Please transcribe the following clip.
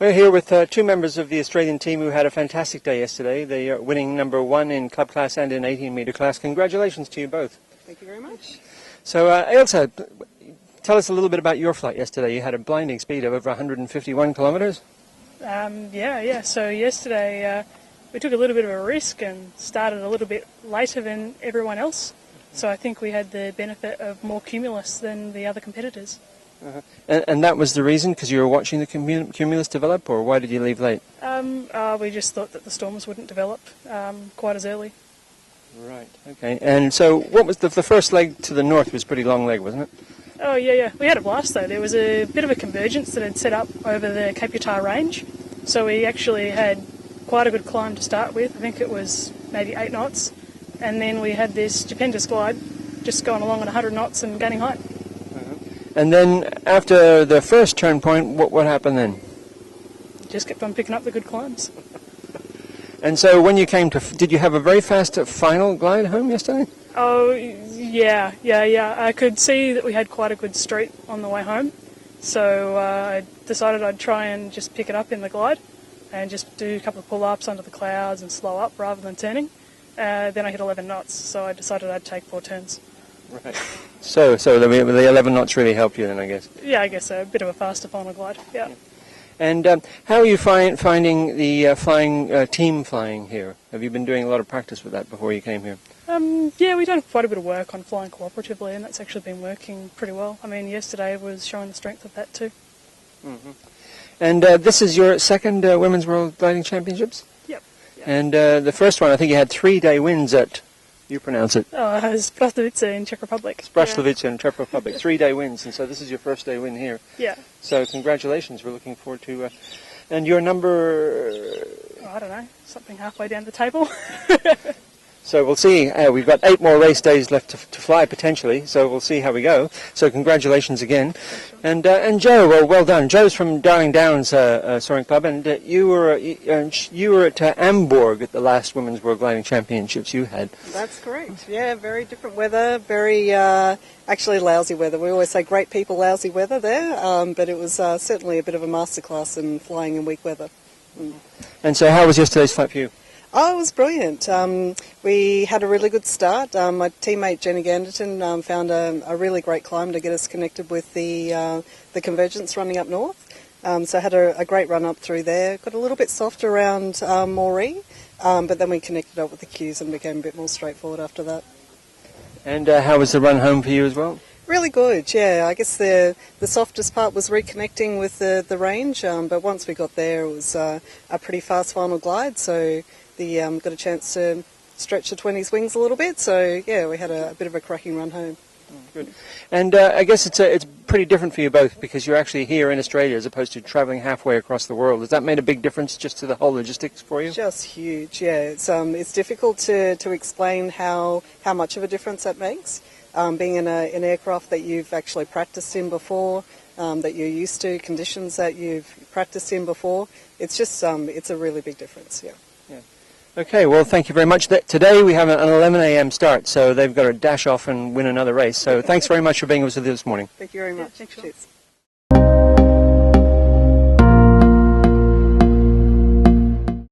We're here with two members of the Australian team who had a fantastic day yesterday. They are winning number one in club class and in 18-metre class. Congratulations to you both. Thank you very much. So, Ailsa, tell us a little bit about your flight yesterday. You had a blinding speed of over 151 kilometres. Yeah. So yesterday we took a little bit of a risk and started a little bit later than everyone else. So I think we had the benefit of more cumulus than the other competitors. And that was the reason, because you were watching the cumulus develop, or why did you leave late? We just thought that the storms wouldn't develop quite as early. Right, okay. And so what was the first leg to the north was a pretty long leg, wasn't it? Oh, yeah. We had a blast, though. There was a bit of a convergence that had set up over the Keeepit range. So we actually had quite a good climb to start with. I think it was maybe 8 knots. And then we had this stupendous glide, just going along at 100 knots and gaining height. And then after the first turn point, what happened then? Just kept on picking up the good climbs. And so when you came to, did you have a very fast final glide home yesterday? Oh, yeah. I could see that we had quite a good street on the way home. So I decided I'd try and just pick it up in the glide and just do a couple of pull-ups under the clouds and slow up rather than turning. Then I hit 11 knots, so I decided I'd take 4 turns. Right. So the 11 knots really helped you then, I guess? Yeah, I guess so. A bit of a faster final glide, yeah. And how are you finding the team flying here? Have you been doing a lot of practice with that before you came here? Yeah, we've done quite a bit of work on flying cooperatively, and that's actually been working pretty well. I mean, yesterday was showing the strength of that too. Mm-hmm. And this is your second Women's World Gliding Championships? Yep. And the first one, I think you had 3-day wins at... You pronounce it. Spraslovice in Czech Republic. Spraslovice in Czech Republic. 3-day wins, and so this is your first day win here. Yeah. So congratulations. We're looking forward to... and your number... I don't know, something halfway down the table. So we'll see. We've got 8 more race days left to fly, potentially, so we'll see how we go. So congratulations again. And Joe, well done. Joe's from Darling Downs Soaring Club, and you were at Hamburg at the last Women's World Gliding Championships you had. That's correct. Yeah, very different weather, very actually lousy weather. We always say great people, lousy weather there, but it was certainly a bit of a masterclass in flying in weak weather. And so how was yesterday's flight for you? Oh, it was brilliant. We had a really good start. My teammate Jenny Ganderton found a really great climb to get us connected with the convergence running up north. So I had a great run up through there. Got a little bit soft around Moree, but then we connected up with the cues and became a bit more straightforward after that. And how was the run home for you as well? Really good, yeah. I guess the softest part was reconnecting with the range, but once we got there it was a pretty fast final glide, so got a chance to stretch the 20s wings a little bit, so yeah, we had a bit of a cracking run home. Good. And I guess it's pretty different for you both because you're actually here in Australia as opposed to travelling halfway across the world. Has that made a big difference just to the whole logistics for you? Just huge, yeah. It's difficult to explain how much of a difference that makes. Being in an aircraft that you've actually practiced in before, that you're used to, conditions that you've practiced in before, it's just it's a really big difference, yeah. Okay, well, thank you very much. Today we have an 11 a.m. start, so they've got to dash off and win another race. So thanks very much for being with us this morning. Thank you very much. Yeah, thanks. Cheers.